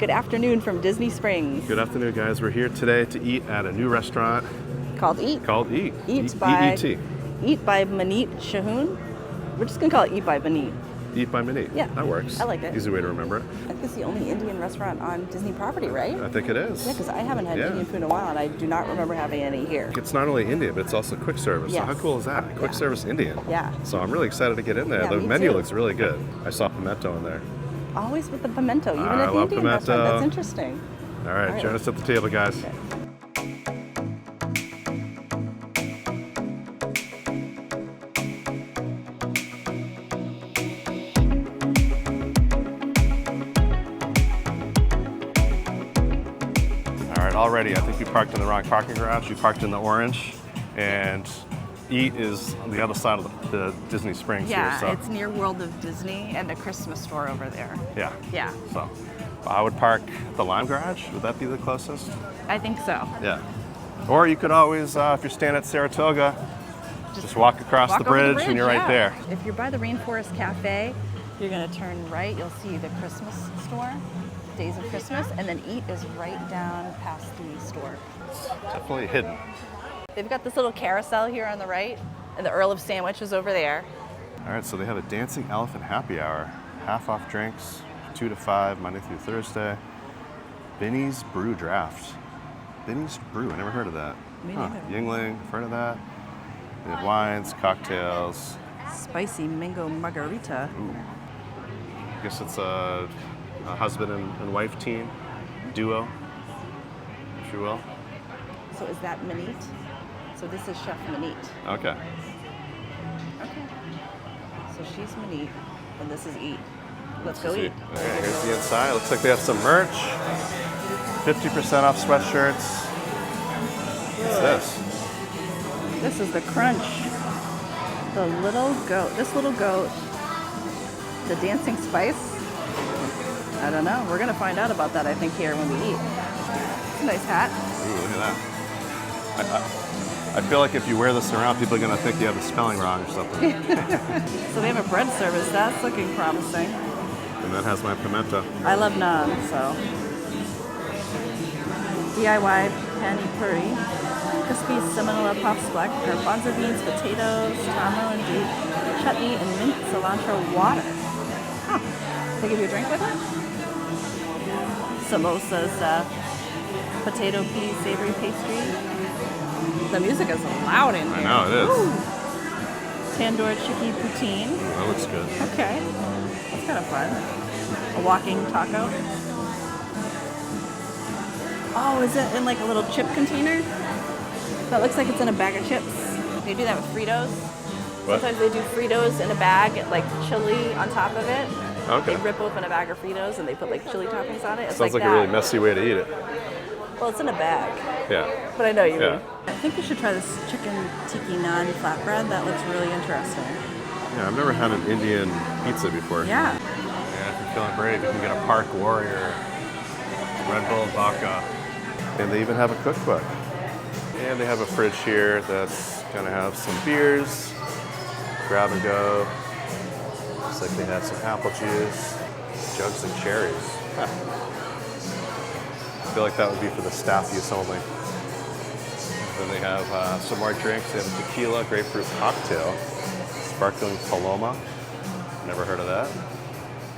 Good afternoon from Disney Springs. Good afternoon, guys. We're here today to eat at a new restaurant Called Eat. called Eat. Eat by E-E-T. Eat by Maneet Chauhan. We're just gonna call it Eat by Maneet. Eat by Maneet. Yeah. That works. I like it. Easy way to remember it. I think it's the only Indian restaurant on Disney property, right? I think it is. Yeah, because I haven't had Yeah. Indian food in a while, and I do not remember having any here. It's not only Indian, but it's also quick service. Yes. So how cool is that? Quick Yeah. service Indian. Yeah. So I'm really excited to get in there. Yeah, The me menu too. looks really good. I saw pimento in there. Always with the pimento, even I at the love Indian restaurant. pimento. That's interesting. All right, right. join us at the table, guys. Okay. All right, already, I think you parked in the wrong parking garage. You parked in the orange, and Eat is on the other side of the Disney Springs Yeah, here. So it's near World of Disney and a Christmas store over there. yeah. Yeah, So I would park at the Lime Garage. Would that be the closest? I think so. Yeah. Or you could always, if you're staying at Saratoga, just walk across Walk the over bridge and you're yeah. right there. If you're by the Rainforest Cafe, you're gonna turn right, you'll see the Christmas store, Days of Christmas, and then Eat is right down past the store. Definitely hidden. They've got this little carousel here on the right, and the Earl of Sandwich is over there. All right, so they have a Dancing Elephant happy hour. Half off drinks, 2 to 5, Monday through Thursday. Benny's Brew Draft. Benny's Brew, I never heard of that. Me neither. Yingling, I've heard of that. They have wines, cocktails. Spicy mango margarita. Ooh. I guess it's a husband and wife team, duo, if you will. So is that Maneet? So this is Chef Maneet. Okay. Okay. So she's Maneet, and this is Eat. Let's go eat. Okay, here's the inside. Looks like they have some merch. 50% off sweatshirts. What's this? This is the Crunch. The little goat. This little goat. The dancing spice. I don't know. We're gonna find out about that, I think, here when we eat. It's a nice hat. Ooh, look at that. I feel like if you wear this around, people are gonna think you have the spelling wrong or something. So they have a bread service. That's looking promising. And that has my pimento. I love naan, so. DIY pani puri. Crispy salmonella puffs, black garbanzo beans, potatoes, taro and date, chutney, and mint cilantro water. Huh. They give you a drink with it? Samosas, potato pea savory pastry. The music is loud in here. I know, it is. Woo. Tandoor chicky poutine. Ooh, that looks good. Okay, that's kind of fun. A walking taco. Oh, is it in like a little chip container? That looks like it's in a bag of chips. They do that with Fritos. What? Sometimes they do Fritos in a bag, like chili on top of it. Okay. They rip open a bag of Fritos and they put like chili toppings on it. It's Sounds like that. a really messy way to eat it. Well, it's in a bag, Yeah. but I know you Yeah. mean. I think you should try this chicken tiki naan flatbread. That looks really interesting. Yeah, I've never had an Indian pizza before. Yeah. And if you're feeling brave, you can get a Park Warrior, Red Bull vodka. And they even have a cookbook. And they have a fridge here that's gonna have some beers, grab and go. Looks like they have some apple juice, jugs of cherries. Huh. I feel like that would be for the staff use only. Then they have some more drinks. They have a tequila grapefruit cocktail, sparkling Paloma. Never heard of that.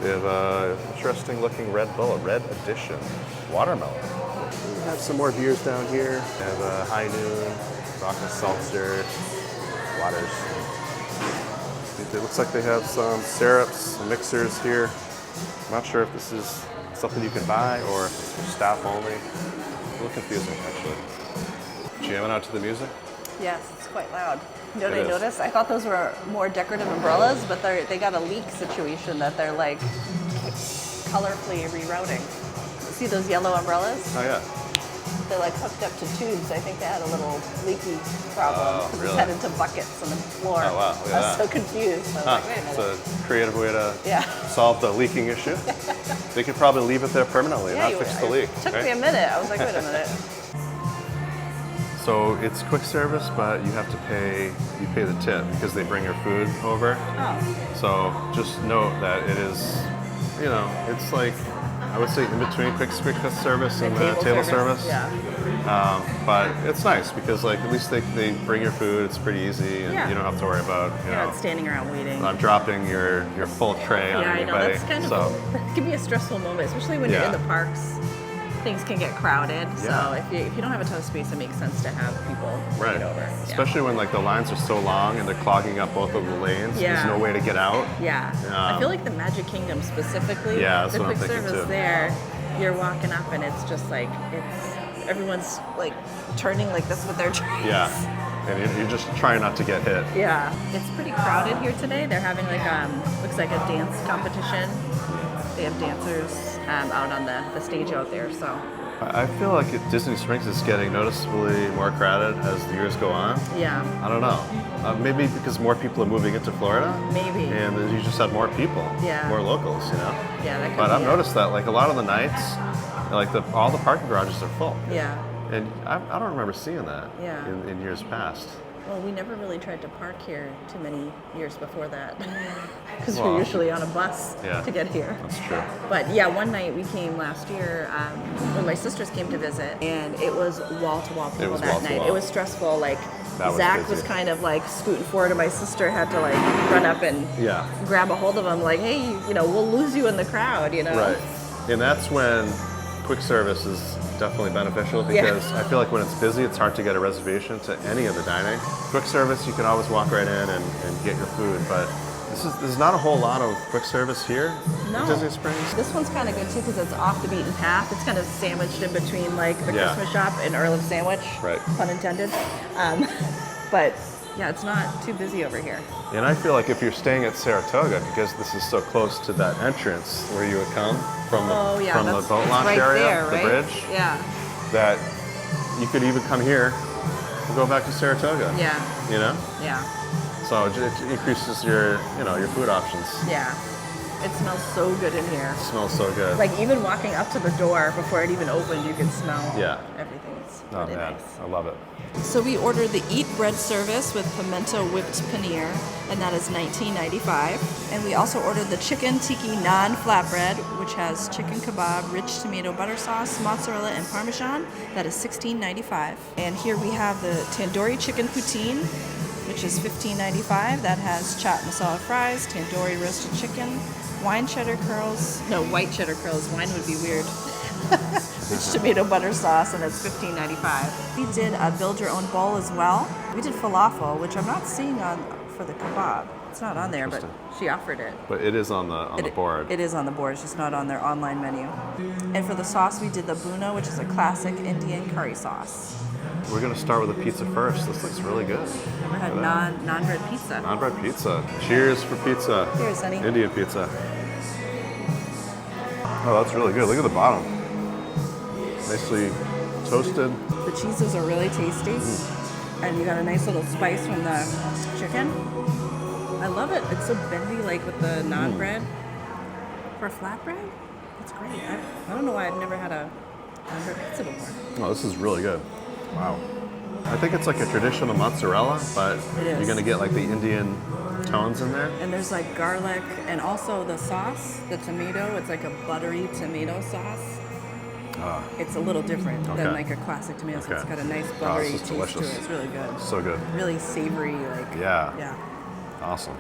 They have a interesting looking Red Bull, a red edition, watermelon. We have some more beers down here. They have a High Noon, vodka seltzer, waters. It looks like they have some syrups, mixers here. I'm not sure if this is something you can buy or if it's for staff only. A little confusing, actually. Jamming out to the music? Yes, it's quite loud. You know what It I is. noticed? I thought those were more decorative umbrellas, but they got a leak situation that they're like colorfully rerouting. See those yellow umbrellas? Oh, yeah. They're like hooked up to tubes. I think they had a little leaky problem. Oh, 'cause really? It's headed to buckets on the floor. Oh, wow, look at I was that. so confused. I was Huh. like, wait a minute. It's a creative way to Yeah. solve the leaking issue. They could probably leave it there permanently and not fix the leak. It took right? me a minute. I was like, wait a minute. So it's quick service, but you have to pay the tip because they bring your food over. Oh. So just note that it is, it's like, I I would say in between quick service and table service. Yeah. But it's nice because like at least they bring your food. It's pretty easy, and you don't have to worry about You're not standing around waiting. Dropping your full tray on anybody. Yeah, I know. That's kind of that can be a stressful moment, especially when you're in the parks. Things can get crowded, so if you don't have a ton of space, it makes sense to have people wait over. Especially when like the lines are so long and they're clogging up both of the lanes. There's no way to get out. I feel like the Magic Kingdom specifically, that's the what I'm quick thinking service too. there, you're walking up and it's just like everyone's like turning like this with their trays. And you're just trying not to get hit. Yeah, it's pretty crowded here today. They're having like looks like a dance competition. They have dancers out on the stage out there, so. I feel like Disney Springs is getting noticeably more crowded as the years go on. Yeah. I don't know. Maybe because more people are moving into Florida. Maybe. And you just have more people. More locals, you know. Yeah, that could But be I've noticed that like a lot of the nights, like all the parking garages are full. Yeah. And I don't remember seeing that in years past. Well, we never really tried to park here too many years before that because we're usually on a bus to get here. That's true. But yeah, one night we came last year when my sisters came to visit, and it was wall-to-wall people that night. It was stressful. Like Zach was kind of like scooting forward, and my sister had to like run up and grab a hold of him, like, hey, we'll lose you in the crowd, Right. And that's when quick service is definitely beneficial because I feel like when it's busy, it's hard to get a reservation to any of the dining. Quick service, you can always walk right in and get your food, but there's not a whole lot of quick service here in Disney Springs. This one's kind of good too because it's off the beaten path. It's kind of sandwiched in between like the Christmas shop and Earl of Sandwich, pun intended. But yeah, it's not too busy over here. And I feel like if you're staying at Saratoga, because this is so close to that entrance where you would come from the boat launch area, the bridge, that you could even come here and go back to Saratoga. Yeah. You know? Yeah. So it increases your food options. Yeah. It smells so good in here. It smells so good. Like even walking up to the door before it even opened, you can smell everything. It's really nice. I love it. So we ordered the Eat Bread service with pimento whipped paneer, and that is $19.95. And we also ordered the chicken tiki naan flatbread, which has chicken kebab, rich tomato butter sauce, mozzarella, and parmesan. That is $16.95. And here we have the tandoori chicken poutine, which is $15.95. That has chaat masala fries, tandoori roasted chicken, white cheddar curls. Wine would be weird. Rich tomato butter sauce, and it's $15.95. We did a build your own bowl as well. We did falafel, which I'm not seeing on for the kebab. It's not on there, but she offered it. But it is on the board. It is on the board. It's just not on their online menu. And for the sauce, we did the buna, which is a classic Indian curry sauce. We're gonna start with the pizza first. This looks really good. Never had non-bread pizza. Non-bread pizza. Cheers for pizza. Cheers, honey. Indian pizza. Oh, that's really good. Look at the bottom. Nicely toasted. The cheeses are really tasty. And you got a nice little spice from the chicken. I love it. It's so bendy, like with the non-bread. For a flatbread, it's great. I don't know why I've never had a non-bread pizza before. Oh, this is really good. Wow. I think it's like a traditional mozzarella, but you're gonna get like the Indian tones in there. And there's like garlic and also the sauce, the tomato. It's like a buttery tomato sauce. It's a little different than like a classic tomato sauce. It's got a nice buttery taste to it. It's really good. So good. Really savory, like yeah. Awesome.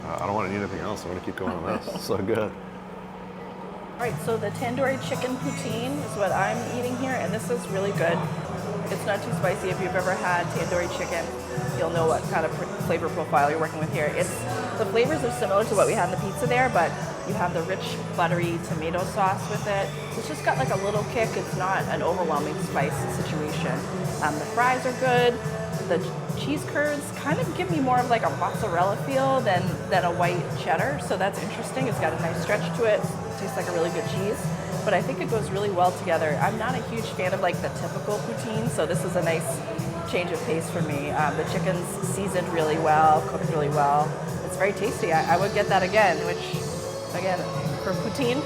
I don't want to eat anything else. I want to keep going on this. So good. All right, so the tandoori chicken poutine is what I'm eating here, and this is really good. It's not too spicy. If you've ever had tandoori chicken, you'll know what kind of flavor profile you're working with here. The flavors are similar to what we had in the pizza there, but you have the rich, buttery tomato sauce with it. It's just got like a little kick. It's not an overwhelming spice situation. The fries are good. The cheese curds kind of give me more of like a mozzarella feel than a white cheddar, so that's interesting. It's got a nice stretch to it. It tastes like a really good cheese, but I think it goes really well together. I'm not a huge fan of like the typical poutine, so this is a nice change of pace for me. The chicken's seasoned really well, cooked really well. It's very tasty. I would get that again, which, again, for poutine,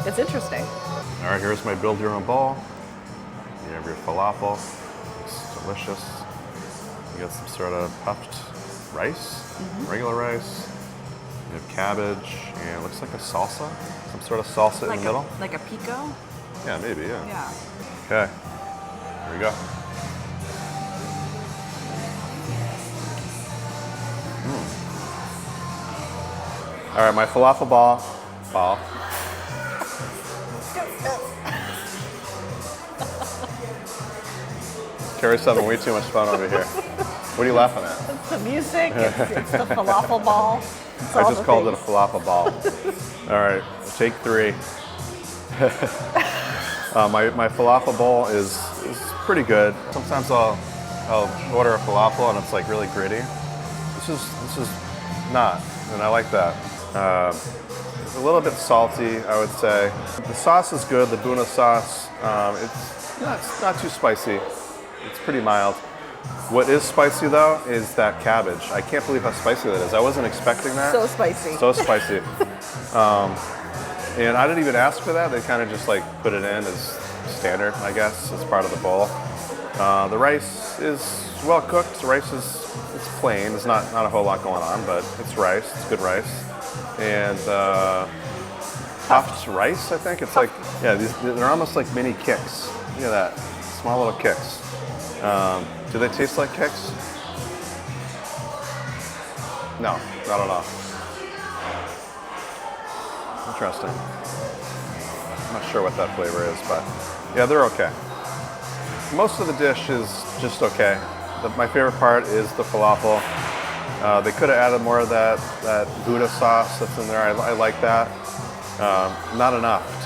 it's interesting. All right, here's my build your own bowl. You have your falafel. It's delicious. You got some sort of puffed rice, regular rice, You have cabbage, and it looks like a salsa. Some sort of salsa in the middle. Like a pico? Yeah, maybe, yeah. Yeah. Okay, here we go. All right, my falafel ball. Carrie's having way too much fun over here. What are you laughing at? It's the music, it's the falafel ball. I just called it a falafel ball. All right, take 3. My falafel bowl is pretty good. Sometimes I'll order a falafel and it's like really gritty. This is not, and I like that. It's a little bit salty, I would say. The sauce is good, the Buna sauce. It's not too spicy. It's pretty mild. What is spicy though is that cabbage. I can't believe how spicy that is. I wasn't expecting that. So spicy. So spicy. And I didn't even ask for that. They kind of just like put it in as standard, I guess, as part of the bowl. The rice is well cooked. The rice it's plain. There's not a whole lot going on, but it's rice. It's good rice. And puffed rice, I think. It's like, yeah, they're almost like mini kicks. Look at that. Small little kicks. Do they taste like kicks? No, not at all. Interesting. I'm not sure what that flavor is, but yeah, they're okay. Most of the dish is just okay. My favorite part is the falafel. They could have added more of that Gouda sauce that's in there. I like that. Not enough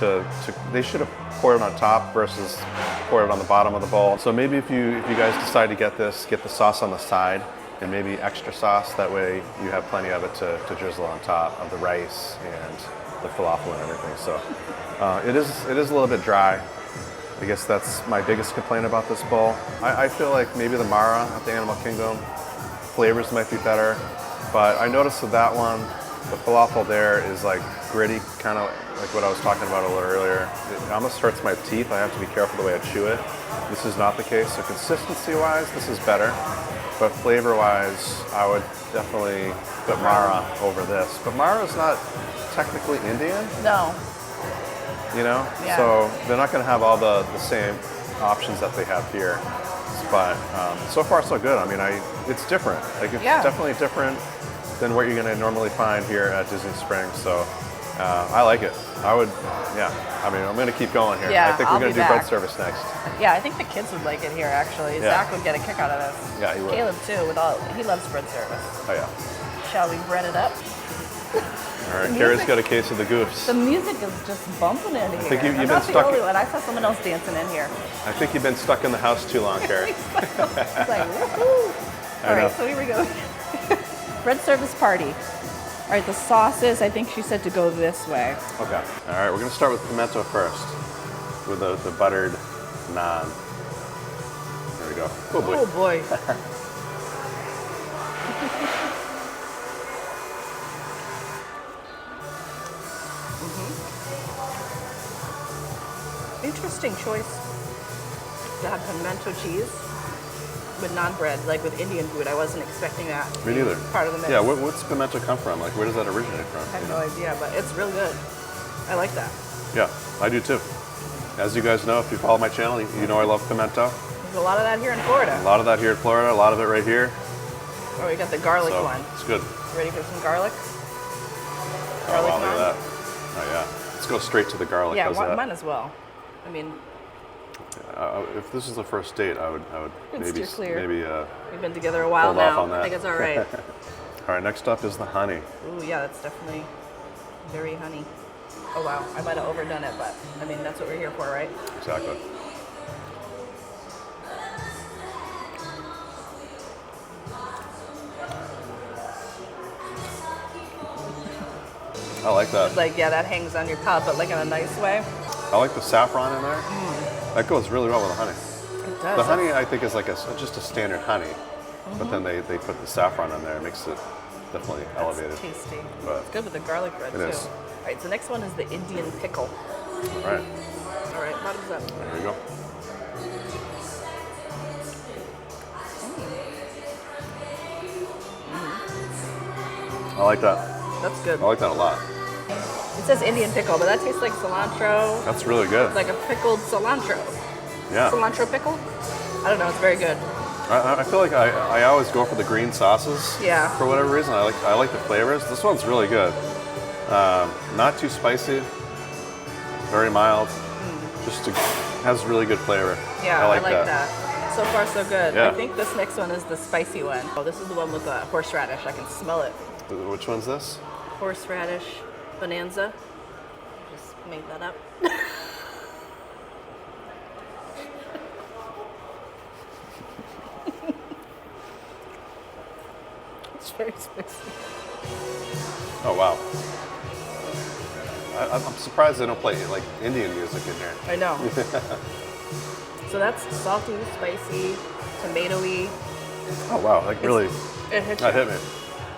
they should have poured it on top versus poured it on the bottom of the bowl. So maybe if you guys decide to get the sauce on the side and maybe extra sauce. That way you have plenty of it to drizzle on top of the rice and the falafel and everything. So it is a little bit dry. I guess that's my biggest complaint about this bowl. I feel like maybe the Mara at the Animal Kingdom flavors might be better, but I noticed with that one, the falafel there is like gritty, kind of like what I was talking about a little earlier. It almost hurts my teeth. I have to be careful the way I chew it. This is not the case. So consistency-wise, this is better, but flavor-wise, I would definitely put Mara over this. But Mara is not technically Indian. No. You know? Yeah. So they're not going to have all the same options that they have here. But so far, so good. I mean, it's different. Like, it's definitely different than what you're going to normally find here at Disney Springs. So I like it. I would, yeah. I mean, I'm going to keep going here. Yeah, I think we're going to do bread service next. Yeah, I think the kids would like it here, actually. Yeah. Zach would get a kick out of this. Yeah, he would. Caleb, too. He loves bread service. Oh, yeah. Shall we bread it up? All right, Carrie's got a case of the goofs. The music is just bumping in here. I think you've I'm been not stuck. the only one. I saw someone else dancing in here. I think you've been stuck in the house too long, Carrie. It's like, woohoo! All right, so here we go. Bread service party. All right, the sauces, I think she said to go this way. Okay. All right, we're going to start with pimento first, with the buttered naan. There we go. Oh, boy. Oh, boy. Interesting choice to have pimento cheese with naan bread, like with Indian food. I wasn't expecting that. Me neither. Part of the mix. Yeah, what's pimento come from? Like, where does that originate from? I have no idea, but it's real good. I like that. Yeah, I do too. As you guys know, if you follow my channel, you know I love pimento. There's a lot of that here in Florida. A lot of that here in Florida, a lot of it right here. Oh, we got the garlic So, one. it's good. Ready for some garlic? Oh, Garlic wow, look naan? at that. Oh, yeah. Let's go straight to the garlic. Yeah, How's that? mine as well. I mean, if this is the first date, I would maybe steer clear. maybe we've been together a while hold off now. on that. I think it's all right. All right, next up is the honey. Ooh, yeah, that's definitely very honey. Oh, wow. I might have overdone it, but I mean, that's what we're here for, right? Exactly. I like that. Like, yeah, that hangs on your palate, but like in a nice way. I like the saffron in there. That goes really well with the honey. It does. The honey, I think, is like just a standard honey, but then they put the saffron in there. It makes it definitely elevated. It's tasty. But It's good with the garlic bread, it too. is. All right, so next one is the Indian pickle. All right, All right, bottoms up. there we go. I like that. That's good. I like that a lot. It says Indian pickle, but that tastes like cilantro. That's really good. Like a pickled cilantro. Yeah. Cilantro pickle? I don't know, it's very good. I feel like I always go for the green sauces. Yeah. For whatever reason, I like the flavors. This one's really good. Not too spicy. Very mild. Just has really good flavor. Yeah, I like that. So far, so good. Yeah. I think this next one is the spicy one. Oh, this is the one with the horseradish. I can smell it. Which one's this? Horseradish bonanza. Just made that up. It's very spicy. Oh wow. I'm surprised they don't play like Indian music in here. I know. So that's salty, spicy, tomatoey. Oh wow, like really, It hits that you. hit me.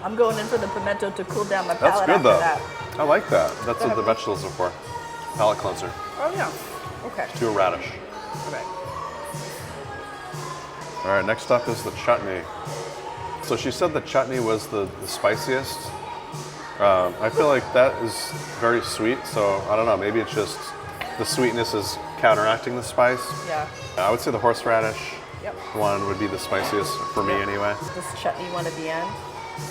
I'm going in for the pimento to cool down my That's palate good after though. that. I like that. That's what the vegetables are for. Palate cleanser. Oh yeah. Okay. To a radish. Okay. All right, next up is the chutney. So she said the chutney was the spiciest. I feel like that is very sweet, so I don't know, maybe it's just the sweetness is counteracting the spice. Yeah. I would say the horseradish Yep. one would be the spiciest for me anyway. This chutney one at the end.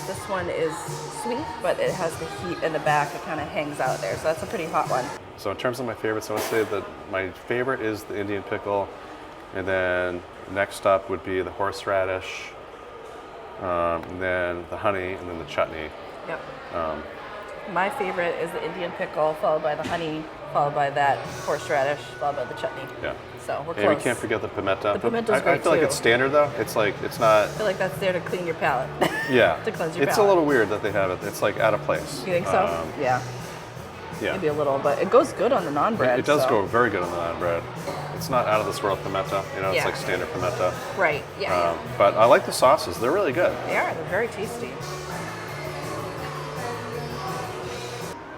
This one is sweet, but it has the heat in the back. It kind of hangs out there, so that's a pretty hot one. So in terms of my favorites, I would say that my favorite is the Indian pickle, and then next up would be the horseradish, and then the honey, and then the chutney. Yep. My favorite is the Indian pickle, followed by the honey, followed by that horseradish, followed by the chutney. Yeah. So we're And close. we can't forget the pimento. The pimento's I great feel like too. it's standard though. It's like, it's not, I feel like that's there to clean your palate. yeah. To cleanse your It's palate. a little weird that they have it. It's like out of place. You think so? Yeah. Yeah. Maybe a little, but it goes good on the naan bread. It does so. go very good on the naan bread. It's not out of this world pimento. You know, it's Yeah. like standard pimento. Right. Yeah. But I like the sauces. They're really good. They are. They're very tasty.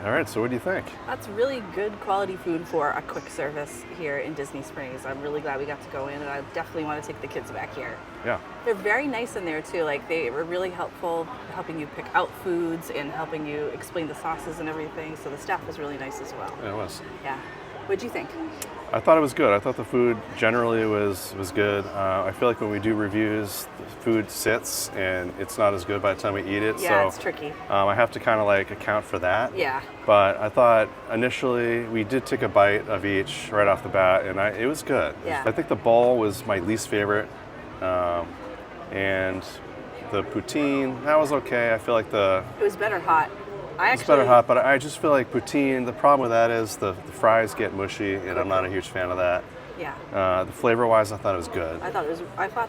All right, so what do you think? That's really good quality food for a quick service here in Disney Springs. I'm really glad we got to go in, and I definitely want to take the kids back here. Yeah. They're very nice in there too. Like they were really helpful, helping you pick out foods and helping you explain the sauces and everything. So the staff was really nice as well. It was. Yeah. What'd you think? I thought it was good. I thought the food generally was good. I feel like when we do reviews, the food sits and it's not as good by the time we eat it. Yeah, so it's tricky. I have to kind of like account for that. Yeah. But I thought initially we did take a bite of each right off the bat, and it was good. Yeah. I think the bowl was my least favorite, and the poutine, that was okay. I feel like It was better hot. it's better hot, but I just feel like poutine, the problem with that is the fries get mushy, and I'm not a huge fan of that. Yeah. The flavor-wise, I thought it was good. I thought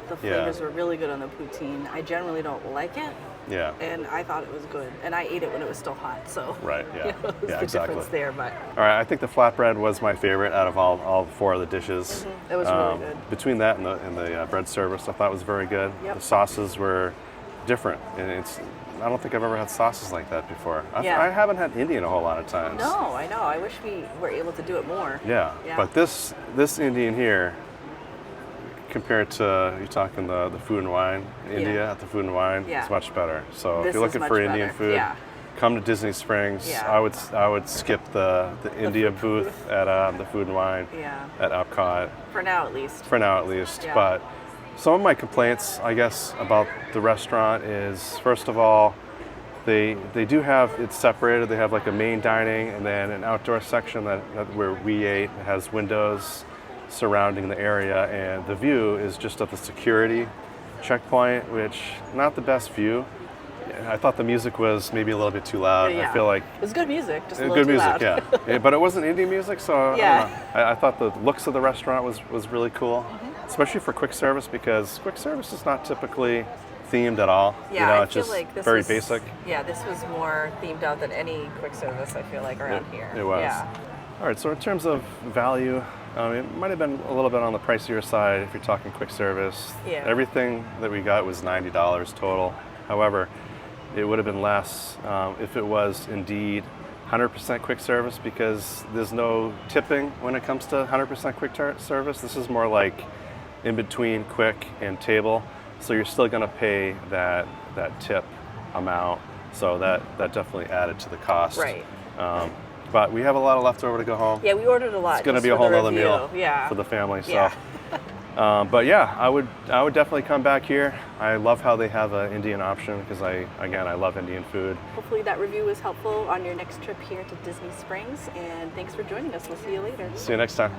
the Yeah. flavors were really good on the poutine. I generally don't like it, Yeah. and I thought it was good. And I ate it when it was still hot, so Right, yeah. you know, there's Yeah, the exactly. difference there. But All right, I think the flatbread was my favorite out of all four of the dishes. it was really good. Between that and the bread service, I thought was very good. Yep. The sauces were different, and I don't think I've ever had sauces like that before. Yeah. I haven't had Indian a whole lot of times. No, I know. I wish we were able to do it more. Yeah, Yeah. but this Indian here, compared to you talking the Food and Wine, India at the Food and Wine, Yeah. it's much better. So This if you're is looking much for Indian better. food, Yeah. come to Disney Springs. Yeah. I would skip the India booth at the Food and Wine Yeah. at Epcot For now, at least. for now at least. Yeah. But some of my complaints, I guess, about the restaurant is, first of all, they do have it separated. They have like a main dining and then an outdoor section that where we ate. It has windows surrounding the area, and the view is just at the security checkpoint, which not the best view. I thought the music was maybe a little bit too loud. Yeah. I feel like It was good music, just a little good too music, loud. yeah. Yeah, but it wasn't Indian music, so Yeah. I don't know. I thought the looks of the restaurant was really cool, especially for quick service, because quick service is not typically themed at all. Yeah, you know, I it's feel just like this very was, basic. Yeah, this was more themed out than any quick service, I feel like, around here. It was. Yeah. All right, so in terms of value, it might have been a little bit on the pricier side if you're talking quick service. Yeah. Everything that we got was $90 total. However, it would have been less if it was indeed 100% quick service, because there's no tipping when it comes to 100% quick service. This is more like in between quick and table, so you're still going to pay that tip amount So that definitely added to the cost. Right. But we have a lot of leftover to go home. Yeah, we ordered a lot. It's going to just be a for whole the other review. meal Yeah. for the family. So. Yeah. But yeah, I would definitely come back here. I love how they have an Indian option because I love Indian food. Hopefully that review was helpful on your next trip here to Disney Springs. And thanks for joining us. We'll see you later. See you next time.